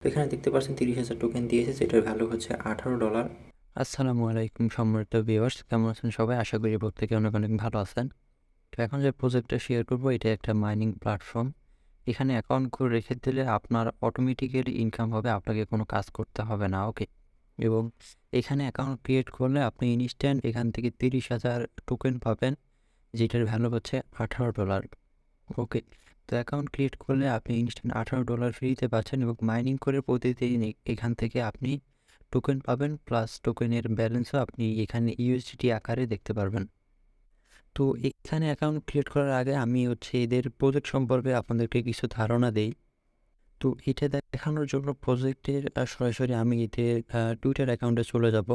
তো এখানে দেখতে পাচ্ছেন 30,000 টোকেন দিয়েছে, যেটার ভ্যালু হচ্ছে $18। আসসালামু আলাইকুম সম্মানিত ভিউয়ার্স, কেমন আছেন সবাই? আশা করি প্রত্যেকে অনেক অনেক ভালো আছেন। তো এখন যে প্রজেক্টটা শেয়ার করব, এটা একটা মাইনিং প্ল্যাটফর্ম। এখানে অ্যাকাউন্ট করে রেখে দিলে আপনার অটোমেটিক্যালি ইনকাম হবে, আপনাকে কোনো কাজ করতে হবে না। ওকে, এবং এখানে অ্যাকাউন্ট ক্রিয়েট করলে আপনি ইনস্ট্যান্ট এখান থেকে 30,000 টোকেন পাবেন, যেটার ভ্যালু হচ্ছে $18। ওকে, তো অ্যাকাউন্ট ক্রিয়েট করলে আপনি ইনস্ট্যান্ট $18 ফ্রিতে পাচ্ছেন এবং মাইনিং করে প্রতিদিন এখান থেকে আপনি টোকেন পাবেন, প্লাস টোকেনের ব্যালেন্সও আপনি এখানে ইউএসডিটি আকারে দেখতে পারবেন। তো এখানে অ্যাকাউন্ট ক্রিয়েট করার আগে আমি এদের প্রজেক্ট সম্পর্কে আপনাদেরকে কিছু ধারণা দেই। তো এটা দেখানোর জন্য প্রজেক্টের সরাসরি আমি এদের টুইটার অ্যাকাউন্টে চলে যাব।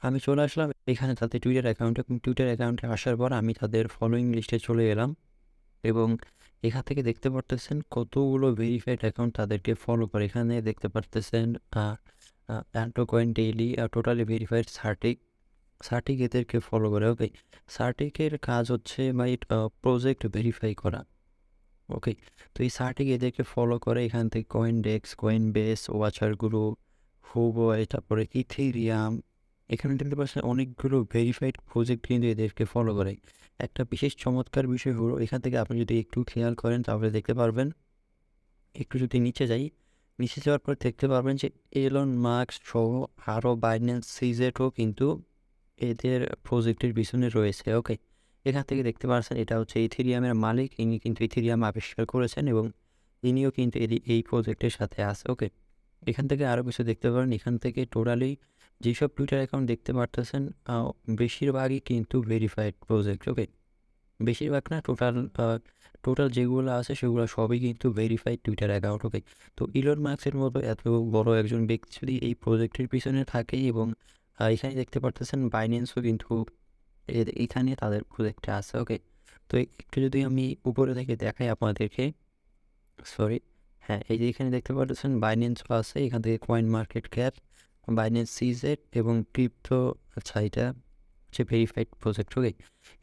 আমি চলে আসলাম এখানে তাদের টুইটার অ্যাকাউন্টে, এবং টুইটার অ্যাকাউন্টে আসার পর আমি তাদের ফলোয়িং লিস্টে চলে এলাম এবং এখান থেকে দেখতে পারতেছেন কতগুলো ভেরিফাইড অ্যাকাউন্ট তাদেরকে ফলো করে। এখানে দেখতে পারতেছেন অ্যান্টোকয়েন ডেইলি টোটালি ভেরিফাইড সার্টিক এদেরকে ফলো করে। ওকে, সার্টিকের কাজ হচ্ছে প্রজেক্ট ভেরিফাই করা। ওকে, তো এই সার্টিক এদেরকে ফলো করে। এখান থেকে কয়েন ডেক্স, কয়েন বেস, ওয়াচার গ্রুপ, হুবয়, তারপরে ইথেরিয়াম, এখানে দেখতে পাচ্ছেন অনেকগুলো ভেরিফাইড প্রজেক্ট কিন্তু এদেরকে ফলো করে। একটা বিশেষ চমৎকার বিষয় হলো, এখান থেকে আপনি যদি একটু খেয়াল করেন তাহলে দেখতে পারবেন, একটু যদি নিচে যাই, নিচে যাওয়ার পর দেখতে পারবেন যে এলন মাস্ক সহ আরও বাইন্যান্স সিজেটও কিন্তু এদের প্রজেক্টের পিছনে রয়েছে। ওকে, এখান থেকে দেখতে পাচ্ছেন এটা হচ্ছে ইথেরিয়ামের মালিক, ইনি কিন্তু ইথেরিয়াম আবিষ্কার করেছেন এবং ইনিও কিন্তু এই প্রজেক্টের সাথে আছে। ওকে, এখান থেকে আরও কিছু দেখতে পারেন। এখান থেকে টোটালি যেসব টুইটার অ্যাকাউন্ট দেখতে পারতেছেন বেশিরভাগই কিন্তু ভেরিফাইড প্রজেক্ট। ওকে, বেশিরভাগ না, টোটাল যেগুলো আছে সেগুলো সবই কিন্তু ভেরিফাইড টুইটার অ্যাকাউন্ট। ওকে, তো ইলন মাস্কের মতো এত বড় একজন ব্যক্তি যদি এই প্রজেক্টের পিছনে থাকে, এবং এখানে দেখতে পারতেছেন বাইন্যান্সও কিন্তু এখানে তাদের প্রজেক্টে আছে। ওকে, তো একটু যদি আমি উপরে থেকে দেখাই আপনাদেরকে, সরি, হ্যাঁ, এই যে এখানে দেখতে পাচ্ছেন বাইন্যান্সও আছে। এখান থেকে coin market cap, Binance CZ এবং ক্রিপ্টো, আচ্ছা এটা হচ্ছে ভেরিফাইড প্রজেক্ট। ওকে,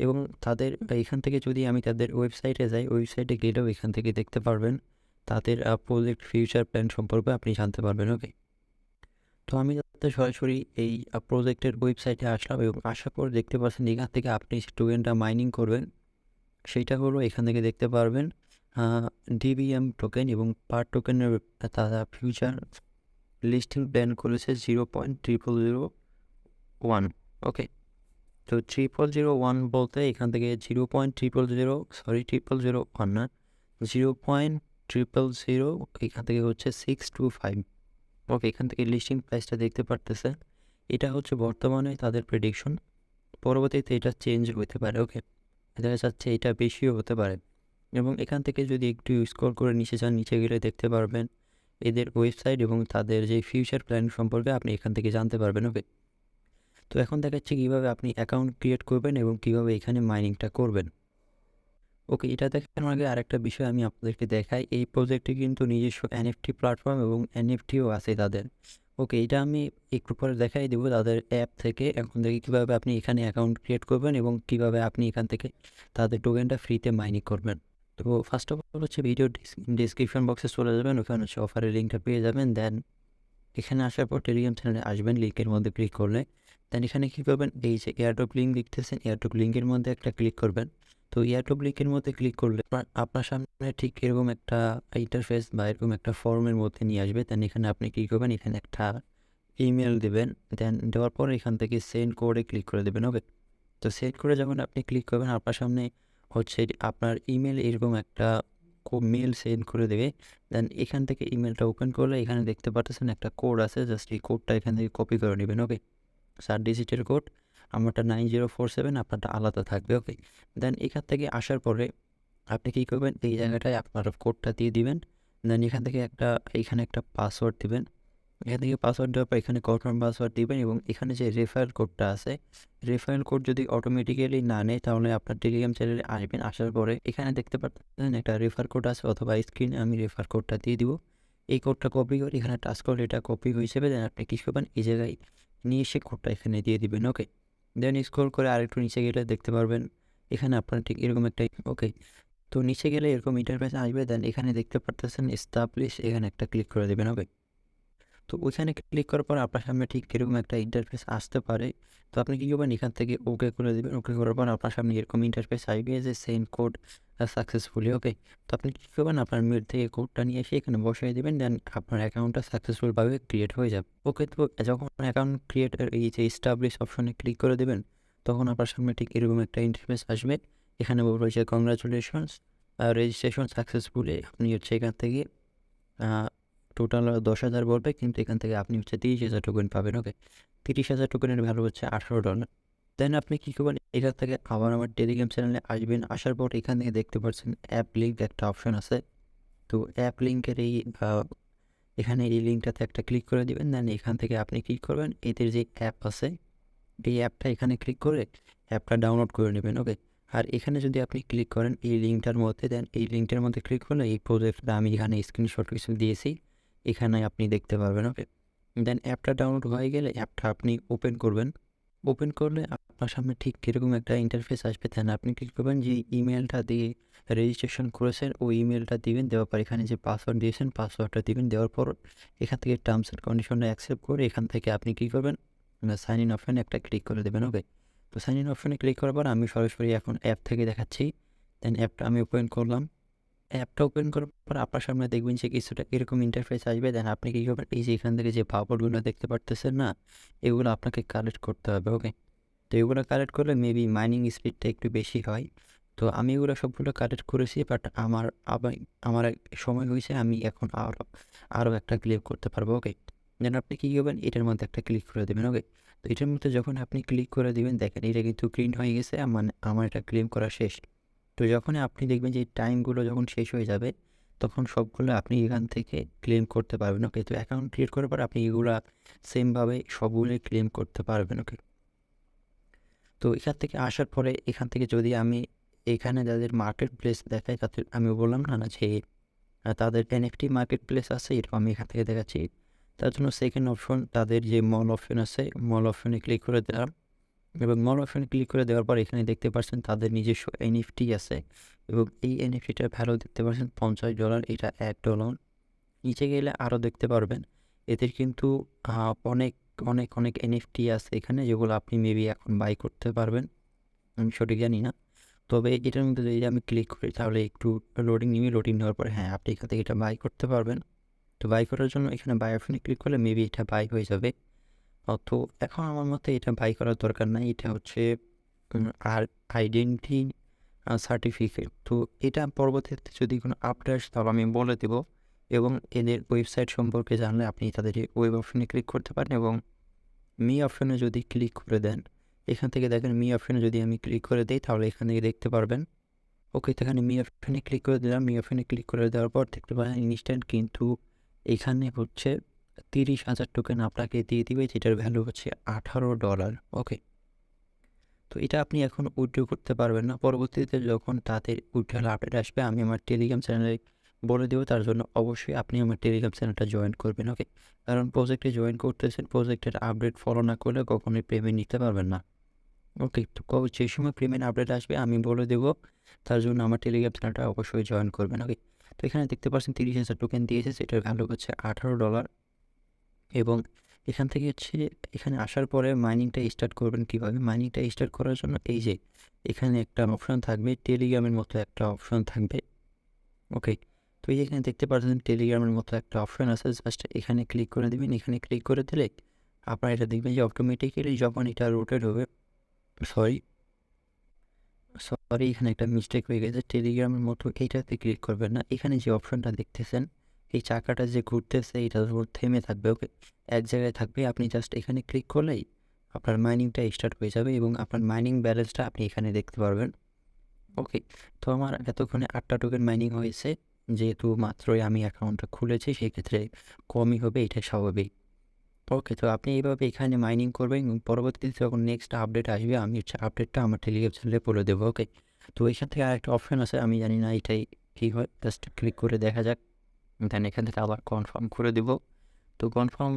এবং তাদের এখান থেকে যদি আমি তাদের ওয়েবসাইটে যাই, ওয়েবসাইটে গেলেও এখান থেকে দেখতে পারবেন তাদের প্রজেক্ট ফিউচার প্ল্যান সম্পর্কে আপনি জানতে পারবেন। ওকে, তো আমি যাতে সরাসরি এই প্রজেক্টের ওয়েবসাইটে আসলাম এবং আসার পর দেখতে পাচ্ছেন এখান থেকে আপনি টোকেনটা মাইনিং করবেন, সেইটা হলো এখান থেকে দেখতে পারবেন ডিবিএম টোকেন, এবং পার টোকেনের তারা ফিউচার লিস্টিং প্ল্যান করেছে 0.0001। ওকে, তো 0.001 বলতে এখান থেকে 0.000, না, 0.000, এখান থেকে হচ্ছে 625। ওকে, এখান থেকে লিস্টিং প্রাইসটা দেখতে পারতেছে। এটা হচ্ছে বর্তমানে তাদের প্রেডিকশন, পরবর্তীতে এটা চেঞ্জ হতে পারে। ওকে, দেখা যাচ্ছে এটা বেশিও হতে পারে। এবং এখান থেকে যদি একটু স্ক্রল করে নিচে যান, নিচে গেলে দেখতে পারবেন এদের ওয়েবসাইট এবং তাদের যে ফিউচার প্ল্যান সম্পর্কে আপনি এখান থেকে জানতে পারবেন। ওকে, তো এখন দেখাচ্ছি কীভাবে আপনি অ্যাকাউন্ট ক্রিয়েট করবেন এবং কীভাবে এখানে মাইনিংটা করবেন। ওকে, এটা দেখানোর আগে আরেকটা বিষয় আমি আপনাদেরকে দেখাই। এই প্রজেক্টে কিন্তু নিজস্ব এনএফটি প্ল্যাটফর্ম এবং এনএফটিও আছে তাদের। ওকে, এটা আমি একটু পরে দেখাই দেবো তাদের অ্যাপ থেকে, এখন থেকে কীভাবে আপনি এখানে অ্যাকাউন্ট ক্রিয়েট করবেন এবং কীভাবে আপনি এখান থেকে তাদের টোকেনটা ফ্রিতে মাইনিং করবেন। তো ফার্স্ট অফ অল হচ্ছে ভিডিও ডিসক্রিপশন বক্সে চলে যাবেন, ওখানে হচ্ছে অফারের লিঙ্কটা পেয়ে যাবেন। দেন এখানে আসার পর টেলিগ্রাম চ্যানেলে আসবেন, লিঙ্কের মধ্যে ক্লিক করলে দেন এখানে কী করবেন, এই যে এয়ারড্রপ লিঙ্ক দেখতেছেন, এয়ারড্রপ লিঙ্কের মধ্যে একটা ক্লিক করবেন। তো এয়ারড্রপ লিঙ্কের মধ্যে ক্লিক করলে আপনার সামনে ঠিক এরকম একটা ইন্টারফেস বা এরকম একটা ফর্মের মধ্যে নিয়ে আসবে। দেন এখানে আপনি কী করবেন, এখানে একটা ইমেল দেবেন। দেন দেওয়ার পর এখান থেকে সেন্ড কোডে ক্লিক করে দেবেন। ওকে, তো সেন্ড করে যখন আপনি ক্লিক করবেন, আপনার সামনে হচ্ছে আপনার ইমেল এরকম একটা মেল সেন্ড করে দেবে। দেন এখান থেকে ইমেলটা ওপেন করলে এখানে দেখতে পাচ্ছেন একটা কোড আছে, জাস্ট এই কোডটা এখান থেকে কপি করে নেবেন। ওকে, 4 ডিজিটের কোড, আমারটা 9047, আপনারটা আলাদা থাকবে। ওকে, দেন এখান থেকে আসার পরে আপনি কী করবেন, এই জায়গাটায় আপনার কোডটা দিয়ে দিবেন। দেন এখানে একটা পাসওয়ার্ড দিবেন। এখান থেকে পাসওয়ার্ড দেওয়ার পর এখানে কনফার্ম পাসওয়ার্ড দিবেন, এবং এখানে যে রেফারেল কোডটা আছে, রেফারেল কোড যদি অটোমেটিক্যালি না নেয় তাহলে আপনার টেলিগ্রাম চ্যানেলে আসবেন। আসার পরে এখানে দেখতে পাচ্ছেন একটা রেফার কোড আছে, অথবা স্ক্রিনে আমি রেফার কোডটা দিয়ে দিব। এই কোডটা কপি করে এখানে টাচ করলে এটা কপি হয়ে যাবে। দেন আপনি কী করবেন, এই জায়গায় নিয়ে এসে কোডটা এখানে দিয়ে দিবেন। ওকে, দেন স্ক্রল করে আরেকটু নিচে গেলে দেখতে পারবেন এখানে আপনার ঠিক এরকম একটা, ওকে, তো নিচে গেলে এরকম ইন্টারফেস আসবে, দেন এখানে দেখতে পারতেছেন এস্টাবলিশ, এখানে একটা ক্লিক করে দেবেন। ওকে, তো ওইখানে ক্লিক করার পর আপনার সামনে ঠিক এরকম একটা ইন্টারফেস আসতে পারে। তো আপনি কী করবেন, এখান থেকে ওকে করে দেবেন। ওকে করার পর আপনার সামনে এরকম ইন্টারফেস আসবে যে সেন্ড কোড সাকসেসফুলি। ওকে, তো আপনি কী করবেন, আপনার মেল থেকে কোডটা নিয়ে এসে এখানে বসিয়ে দেবেন, দেন আপনার অ্যাকাউন্টটা সাকসেসফুলভাবে ক্রিয়েট হয়ে যাবে। ওকে, তো যখন অ্যাকাউন্ট ক্রিয়েট এই যে এস্টাবলিশ অপশনে ক্লিক করে দেবেন, তখন আপনার সামনে ঠিক এরকম একটা ইন্টারফেস আসবে। এখানে বলবো যে কংগ্রাচুলেশনস, রেজিস্ট্রেশন সাকসেসফুলি। আপনি হচ্ছে এখান থেকে টোটাল 10,000 বলবে, কিন্তু এখান থেকে আপনি হচ্ছে 30,000 টোকেন পাবেন। ওকে, 30,000 টোকেনের ভ্যালু হচ্ছে $18। দেন আপনি কী করবেন, এখান থেকে আবার আমার টেলিগ্রাম চ্যানেলে আসবেন। আসার পর এখান থেকে দেখতে পাচ্ছেন অ্যাপ লিঙ্ক একটা অপশন আছে। তো অ্যাপ লিঙ্কের এখানে এই লিঙ্কটাতে একটা ক্লিক করে দিবেন। দেন এখান থেকে আপনি কী করবেন, এদের যে অ্যাপ আছে এই অ্যাপটা এখানে ক্লিক করে অ্যাপটা ডাউনলোড করে নেবেন। ওকে, আর এখানে যদি আপনি ক্লিক করেন এই লিঙ্কটার মধ্যে, দেন এই লিঙ্কটার মধ্যে ক্লিক করলে এই প্রজেক্টটা আমি এখানে স্ক্রিনশট কিছু দিয়েছি, এখানে আপনি দেখতে পারবেন। ওকে, দেন অ্যাপটা ডাউনলোড হয়ে গেলে অ্যাপটা আপনি ওপেন করবেন। ওপেন করলে আপনার সামনে ঠিক কীরকম একটা ইন্টারফেস আসবে, দেন আপনি ক্লিক করবেন যে ইমেলটা দিয়ে রেজিস্ট্রেশন করেছেন ওই ইমেলটা দিবেন। দেওয়ার পর এখানে যে পাসওয়ার্ড দিয়েছেন পাসওয়ার্ডটা দিবেন। দেওয়ার পর এখান থেকে টার্মস অ্যান্ড কন্ডিশনটা অ্যাকসেপ্ট করে এখান থেকে আপনি কী করবেন, সাইন ইন অপশানে একটা ক্লিক করে দেবেন। ওকে, তো সাইন ইন অপশানে ক্লিক করার পর আমি সরাসরি এখন অ্যাপ থেকে দেখাচ্ছি। দেন অ্যাপটা আমি ওপেন করলাম। অ্যাপটা ওপেন করার পর আপনার সামনে দেখবেন যে কিছুটা এরকম ইন্টারফেস আসবে। দেন আপনি কী করবেন, এই যে এখান থেকে যে বাবলগুলো দেখতে পারতেছেন না, এগুলো আপনাকে কালেক্ট করতে হবে। ওকে, তো এগুলো কালেক্ট করলে মেবি মাইনিং স্পিডটা একটু বেশি হয়। তো আমি এগুলো সবগুলো কালেক্ট করেছি, বাট আমার সময় হয়েছে, আমি এখন আরও একটা ক্লিক করতে পারবো। ওকে, দেন আপনি কী করবেন, এটার মধ্যে একটা ক্লিক করে দেবেন। ওকে, তো এটার মধ্যে যখন আপনি ক্লিক করে দিবেন, দেখেন এটা কিন্তু ক্লিন হয়ে গেছে, মানে আমার এটা ক্লেম করা শেষ। তো যখনই আপনি দেখবেন যে টাইমগুলো যখন শেষ হয়ে যাবে, তখন সবগুলো আপনি এখান থেকে ক্লেম করতে পারবেন। ওকে, তো অ্যাকাউন্ট ক্রিয়েট করার পর আপনি এগুলা সেমভাবে সবগুলোই ক্লেম করতে পারবেন। ওকে, তো এখান থেকে আসার পরে এখান থেকে যদি আমি এখানে যাদের মার্কেট প্লেস দেখাই, তাদের আমি বললাম না যে তাদের এনএফটি মার্কেট প্লেস আছে, এরকম আমি এখান থেকে দেখাচ্ছি। তার জন্য সেকেন্ড অপশন, তাদের যে মল অপশন আছে, মল অপশনে ক্লিক করে দিলাম, এবং মল অপশনে ক্লিক করে দেওয়ার পর এখানে দেখতে পাচ্ছেন তাদের নিজস্ব এনএফটি আছে, এবং এই এনএফটিটার ভ্যালু দেখতে পাচ্ছেন $50, এটা $1। নিচে গেলে আরও দেখতে পারবেন এদের কিন্তু অনেক অনেক অনেক এনএফটি আছে এখানে, যেগুলো আপনি মেবি এখন বাই করতে পারবেন, আমি সঠিক জানি না। তবে এটার মধ্যে যদি আমি ক্লিক করি তাহলে একটু লোডিং নিবে, লোডিং নেওয়ার পরে হ্যাঁ আপনি এখান থেকে এটা বাই করতে পারবেন। তো বাই করার জন্য এখানে বাই অপশনে ক্লিক করলে মেবি এটা বাই হয়ে যাবে। তো এখন আমার মতে এটা বাই করার দরকার নাই, এটা হচ্ছে আর আইডেন্টি সার্টিফিকেট। তো এটা পরবর্তীতে যদি কোনো আপডেট আসে তাহলে আমি বলে দেবো, এবং এদের ওয়েবসাইট সম্পর্কে জানলে আপনি তাদের ওয়েব অপশনে ক্লিক করতে পারেন, এবং মি অপশনে যদি ক্লিক করে দেন, এখান থেকে দেখেন মি অপশনে যদি আমি ক্লিক করে দিই তাহলে এখান থেকে দেখতে পারবেন। ওকে, তো এখানে মি অপশনে ক্লিক করে দিলাম। মি অপশনে ক্লিক করে দেওয়ার পর দেখতে পারেন ইনস্ট্যান্ট কিন্তু এখানে হচ্ছে 30,000 টোকেন আপনাকে দিয়ে দিবে, যেটার ভ্যালু হচ্ছে $18। ওকে, তো এটা আপনি এখন উইথড্র করতে পারবেন না। পরবর্তীতে যখন তাদের উইথড্রল আপডেট আসবে আমি আমার টেলিগ্রাম চ্যানেলে বলে দেবো, তার জন্য অবশ্যই আপনি আমার টেলিগ্রাম চ্যানেলটা জয়েন করবেন। ওকে, কারণ প্রজেক্টে জয়েন করতেছেন, প্রজেক্টের আপডেট ফলো না করলে কখনোই পেমেন্ট নিতে পারবেন না। ওকে, তো যে সময় পেমেন্ট আপডেট আসবে আমি বলে দেবো, তার জন্য আমার টেলিগ্রাম চ্যানেলটা অবশ্যই জয়েন করবেন। ওকে, তো এখানে দেখতে পাচ্ছেন 30,000 টোকেন দিয়েছে, সেটার ভ্যালু হচ্ছে $18। এবং এখান থেকে হচ্ছে এখানে আসার পরে মাইনিংটা স্টার্ট করবেন কীভাবে, মাইনিংটা স্টার্ট করার জন্য এই যে এখানে একটা অপশন থাকবে, টেলিগ্রামের মতো একটা অপশন থাকবে। ওকে, তো এই যে এখানে দেখতে পাচ্ছেন টেলিগ্রামের মতো একটা অপশন আছে, জাস্ট এখানে ক্লিক করে দেবেন। এখানে ক্লিক করে দিলে আপনারা এটা দেখবেন যে অটোমেটিক্যালি যখন এটা রোটেট হবে, সরি সরি এখানে একটা মিস্টেক হয়ে গেছে, টেলিগ্রামের মতো এইটাতে ক্লিক করবেন না, এখানে যে অপশনটা দেখতেছেন এই চাকাটা যে ঘুরতেছে এটার উপর থেমে থাকবে। ওকে, এক জায়গায় থাকবে, আপনি জাস্ট এখানে ক্লিক করলেই আপনার মাইনিংটা স্টার্ট হয়ে যাবে, এবং আপনার মাইনিং ব্যালেন্সটা আপনি এখানে দেখতে পারবেন। ওকে, তো আমার এতক্ষণে 8টা টোকেন মাইনিং হয়েছে, যেহেতু মাত্রই আমি অ্যাকাউন্টটা খুলেছি সেক্ষেত্রে কমই হবে, এটা স্বাভাবিক। ওকে, তো আপনি এইভাবে এখানে মাইনিং করবেন, এবং পরবর্তীতে যখন নেক্সট আপডেট আসবে আমি হচ্ছে আপডেটটা আমার টেলিগ্রাম চ্যানেলে বলে দেবো। ওকে, তো এখান থেকে আরেকটা অপশন আছে, আমি জানি না এটাই কী হয়, জাস্ট ক্লিক করে দেখা যাক। দেন এখান থেকে আবার কনফার্ম করে দেবো। তো কনফার্ম,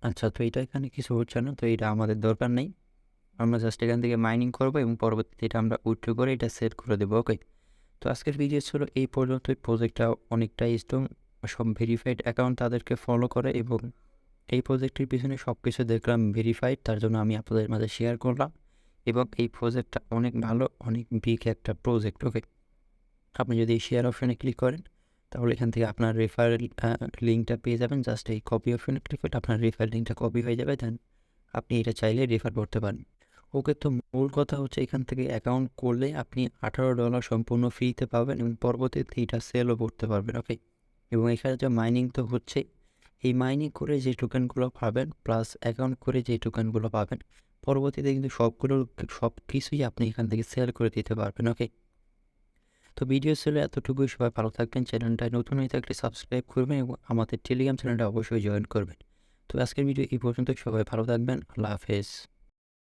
আচ্ছা, তো এটা এখানে কিছু হচ্ছে না, তো এটা আমাদের দরকার নেই, আমরা জাস্ট এখান থেকে মাইনিং করবো এবং পরবর্তীতে এটা আমরা উইথড্র করে এটা সেট করে দেবো। ওকে, তো আজকের ভিডিও ছিল এই পর্যন্তই। প্রজেক্টটা অনেকটাই স্ট্রং, সব ভেরিফাইড অ্যাকাউন্ট তাদেরকে ফলো করে এবং এই প্রজেক্টের পিছনে সব কিছু দেখলাম ভেরিফাইড, তার জন্য আমি আপনাদের মাঝে শেয়ার করলাম। এবং এই প্রজেক্টটা অনেক ভালো, অনেক বিগ একটা প্রজেক্ট। ওকে, আপনি যদি এই শেয়ার অপশনে ক্লিক করেন তাহলে এখান থেকে আপনার রেফারেল লিঙ্কটা পেয়ে যাবেন। জাস্ট এই কপি অপশনে ক্লিক করলে আপনার রেফারেল লিঙ্কটা কপি হয়ে যাবে, দেন আপনি এটা চাইলে রেফার করতে পারেন। ওকে, তো মূল কথা হচ্ছে এখান থেকে অ্যাকাউন্ট করলে আপনি $18 সম্পূর্ণ ফ্রিতে পাবেন এবং পরবর্তীতে এটা সেলও করতে পারবেন। ওকে, এবং এখানে যে মাইনিং তো হচ্ছে, এই মাইনিং করে যে টোকেনগুলো পাবেন প্লাস অ্যাকাউন্ট করে যে টোকেনগুলো পাবেন, পরবর্তীতে কিন্তু সব কিছুই আপনি এখান থেকে সেল করে দিতে পারবেন। ওকে, তো ভিডিও ছিল এতটুকুই। সবাই ভালো থাকবেন। চ্যানেলটায় নতুন হয়ে থাকলে সাবস্ক্রাইব করবেন এবং আমাদের টেলিগ্রাম চ্যানেলটা অবশ্যই জয়েন করবেন। তো আজকের ভিডিও এই পর্যন্ত। সবাই ভালো থাকবেন। আল্লাহ হাফেজ।